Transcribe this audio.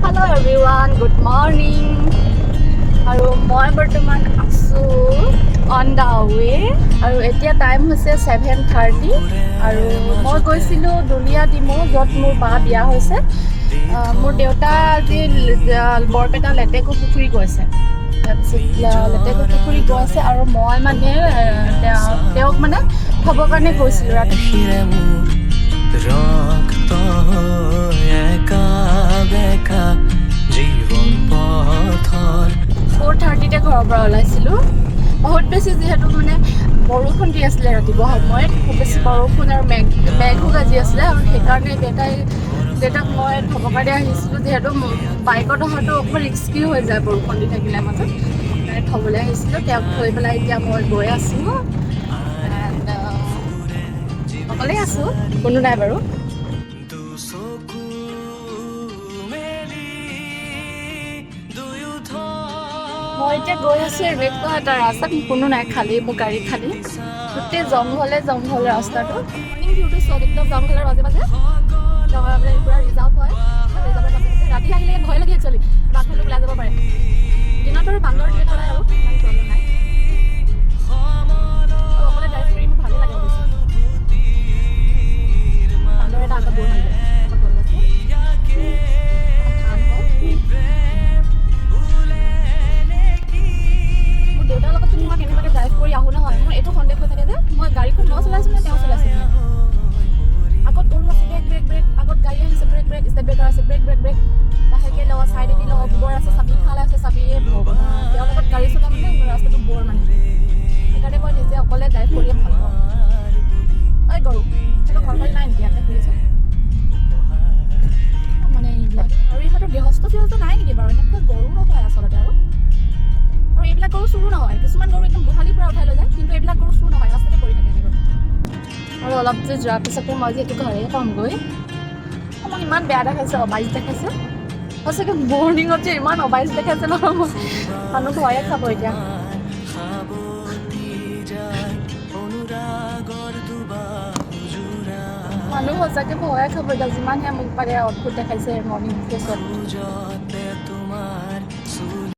Hello everyone, good morning. আৰু মই বৰ্তমান আছোঁ অন দা ৱে আৰু এতিয়া টাইম হৈছে 7:30 আৰু মই গৈছিলোঁ দুলীয়া ডিমৌ য'ত মোৰ বা বিয়া হৈছে। মোৰ দেউতা আজি বৰপেটা লেটেকু পুখুৰী গৈছে। তাৰপিছত লেটেকু পুখুৰী গৈছে আৰু মই মানে তেওঁক মানে থ'বৰ কাৰণে গৈছিলোঁ ৰাতি। 4:30তে ঘৰৰ পৰা ওলাইছিলোঁ। বহুত বেছি যিহেতু মানে বৰষুণ দি আছিলে ৰাতিপুৱা সময়ত, খুব বেছি বৰষুণ আৰু মেঘো গাজি আছিলে আৰু সেইকাৰণে দেউতাক মই থ'বৰ কাৰণে আহিছিলোঁ। যিহেতু বাইকত অহাটো অকণমান ৰিস্কি হৈ যায় বৰষুণ দি থাকিলে মাজত, সেইকাৰণে থ'বলৈ আহিছিলোঁ। তেওঁক থৈ পেলাই এতিয়া মই গৈ আছোঁ। অকলেই আছোঁ, কোনো নাই বাৰু। মই এতিয়া গৈ আছোঁ এনেকুৱা এটা ৰাস্তাত, কোনো নাই, খালী মোৰ গাড়ী খালী, গোটেই জংঘলে ৰাস্তাটো। মৰ্ণিং ভিউটো চব একদম জংঘলৰ মাজে মাজে পুৰা ৰিজাৰ্ভ হয়। ৰিজাৰ্ভৰ মাজে মাজে ৰাতি আহিলে ভয় লাগে একচুৱেলি, বাঘ ভালুক ওলাই যাব পাৰে। দিনত বাৰু বান্দৰ দিয়ে পেলাই আৰু ইমান প্ৰব্লেম নাই। আৰু অকলে ড্ৰাইভ কৰি মোৰ ভালেই লাগে অৱশ্যে। বান্দৰ এটা আগত দৌৰ মাৰিলে দেউতাৰ লগত তুমি মই কেনেবাকৈ ড্ৰাইভ কৰি আহোঁ নহয়, মোৰ এইটো সন্দেহ হৈ থাকে যে মই গাড়ীখন মই চলাইছোঁ নে তেওঁ চলাইছে নে। আগত গৰু আছে, ব্ৰেক, আগত গাড়ী আহিছে, ব্ৰেক, ষ্টেপ ব্ৰেকাৰ আছে, ব্ৰেক, লাহেকৈ লওঁ, চাইডেদি লওঁ, গোবৰ আছে, চাবি খাল আছে, চাবি ভগৱান। তেওঁৰ লগত গাড়ী চলা মানে ৰাস্তাটো বৰ মানে, সেইকাৰণে মই নিজে অকলে ড্ৰাইভ কৰিয়ে ভাল পাওঁ। ঐ গৰু, সেইটো ঘৰ বাৰী নাই নেকি? ইয়াতে ফুৰিছে মানে এইবিলাক। আৰু ইহঁতৰ গৃহস্থ নাই নেকি বাৰু? এনেকুৱা গৰু নহয় আচলতে। আৰু এইবিলাক গৰু চুৰো নহয়, কিছুমান গৰু একদম গোহালিৰ পৰা উঠাই লৈ যায়, কিন্তু এইবিলাক গৰু চুৰ নহয়, ৰাস্তাতে পৰি থাকে এনেকৈ। আৰু অলপ যে যোৱাৰ পিছতে মই যিহেতু ঘৰে পামগৈ, মোক ইমান বেয়া দেখাইছে, অবাইচ দেখাইছে সঁচাকৈ। মৰ্ণিঙত যে ইমান অবাইচ দেখাইছে নহয়, মানুহ ভয়ে খাব এতিয়া। মানুহ সঁচাকৈ ভয়ে খাব এতিয়া, যিমানহে মোক পাৰে অদ্ভুত দেখাইছে মৰ্ণিং ফেচত।